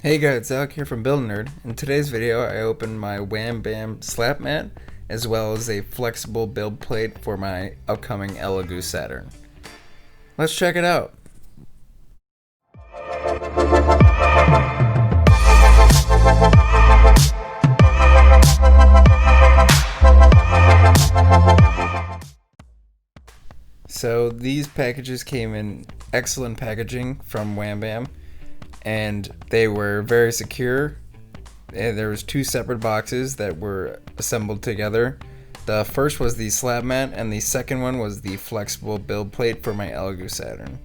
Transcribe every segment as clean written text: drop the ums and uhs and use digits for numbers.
Hey guys, it's Alec here from Build Nerd. In today's video, I opened my Wham Bam Slap mat, as well as a flexible build plate for my upcoming Elegoo Saturn. Let's check it out. So these packages came in excellent packaging from Wham Bam, and they were very secure. And there was two separate boxes that were assembled together. The first was the slab mat, and the second one was the flexible build plate for my Elegoo Saturn.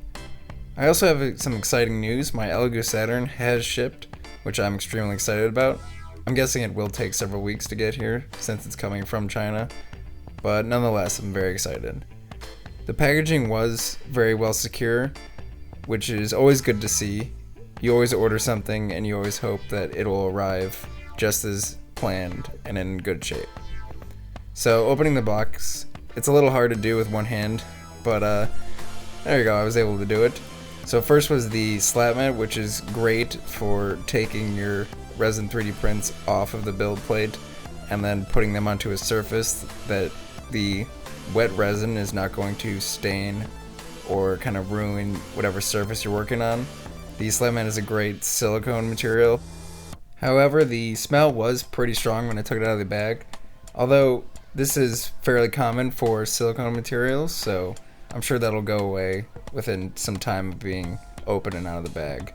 I also have some exciting news. My Elegoo Saturn has shipped, which I'm extremely excited about. I'm guessing it will take several weeks to get here since it's coming from China, but nonetheless, I'm very excited. The packaging was very well secure, which is always good to see. You always order something and you always hope that it will arrive just as planned and in good shape. So opening the box, it's a little hard to do with one hand, but there you go, I was able to do it. So first was the slab mat, which is great for taking your resin 3D prints off of the build plate and then putting them onto a surface that the wet resin is not going to stain or kind of ruin whatever surface you're working on. The slab mat is a great silicone material. However, the smell was pretty strong when I took it out of the bag. Although this is fairly common for silicone materials, so I'm sure that'll go away within some time of being open and out of the bag.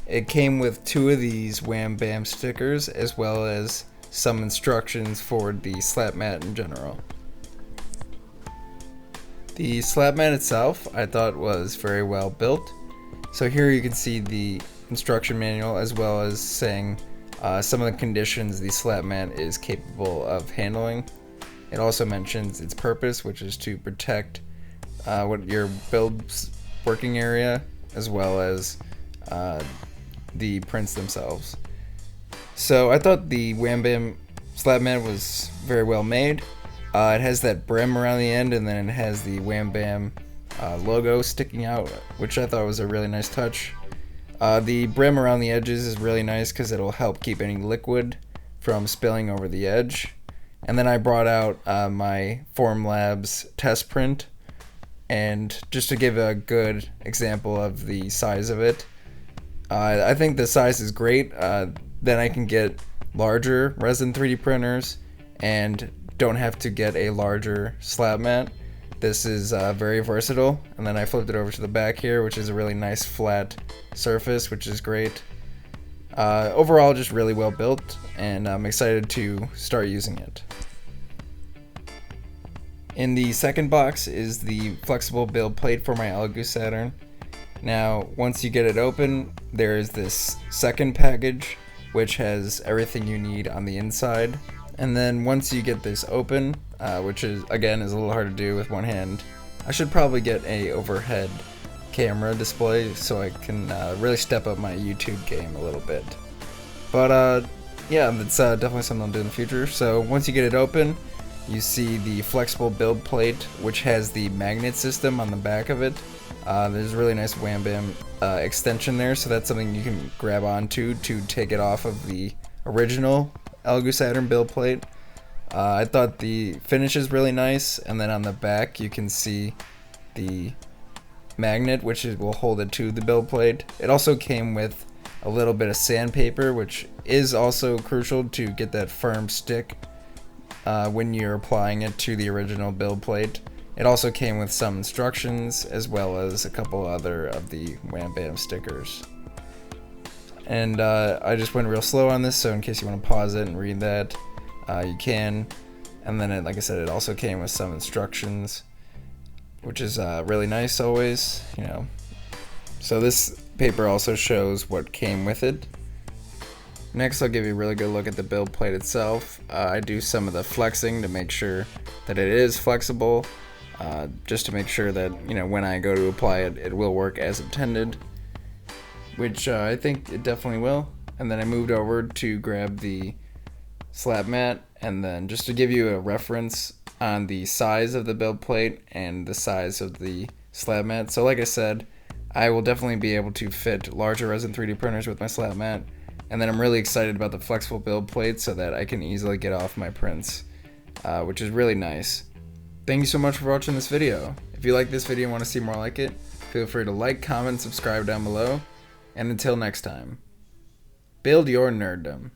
It came with two of these Wham Bam stickers, as well as some instructions for the slab mat in general. The slab mat itself I thought was very well built. So here you can see the instruction manual, as well as saying some of the conditions the slab mat is capable of handling. It also mentions its purpose, which is to protect what your build's working area, as well as the prints themselves. So I thought the Wham Bam slab mat was very well made. It has that brim around the end, and then it has the Wham Bam logo sticking out, which I thought was a really nice touch. The brim around the edges is really nice because it'll help keep any liquid from spilling over the edge. And then I brought out my Formlabs test print, and just to give a good example of the size of it, I think the size is great. Then I can get larger resin 3D printers and don't have to get a larger slab mat. This is very versatile. And then I flipped it over to the back here, which is a really nice flat surface, which is great. Overall, just really well built, and I'm excited to start using it. In the second box is the flexible build plate for my Elegoo Saturn. Now, once you get it open, there is this second package, which has everything you need on the inside. And then once you get this open, which is again is a little hard to do with one hand, I should probably get a overhead camera display so I can really step up my YouTube game a little bit. But yeah, that's definitely something I'll do in the future. So once you get it open, you see the flexible build plate, which has the magnet system on the back of it. There's a really nice Wham Bam extension there, so that's something you can grab onto to take it off of the original Elegoo Saturn build plate. I thought the finish is really nice, and then on the back you can see the magnet, which will hold it to the build plate. It also came with a little bit of sandpaper, which is also crucial to get that firm stick when you're applying it to the original build plate. It also came with some instructions, as well as a couple other of the Wham Bam stickers. And I just went real slow on this, so in case you want to pause it and read that, you can. And then, like I said, it also came with some instructions, which is really nice always, you know. So this paper also shows what came with it. Next, I'll give you a really good look at the build plate itself. I do some of the flexing to make sure that it is flexible, just to make sure that, you know, when I go to apply it, it will work as intended, which I think it definitely will. And then I moved over to grab the slab mat, and then just to give you a reference on the size of the build plate and the size of the slab mat. So like I said, I will definitely be able to fit larger resin 3D printers with my slap mat. And then I'm really excited about the flexible build plate so that I can easily get off my prints, which is really nice. Thank you so much for watching this video. If you like this video and want to see more like it, feel free to like, comment, subscribe down below. And until next time, build your nerddom.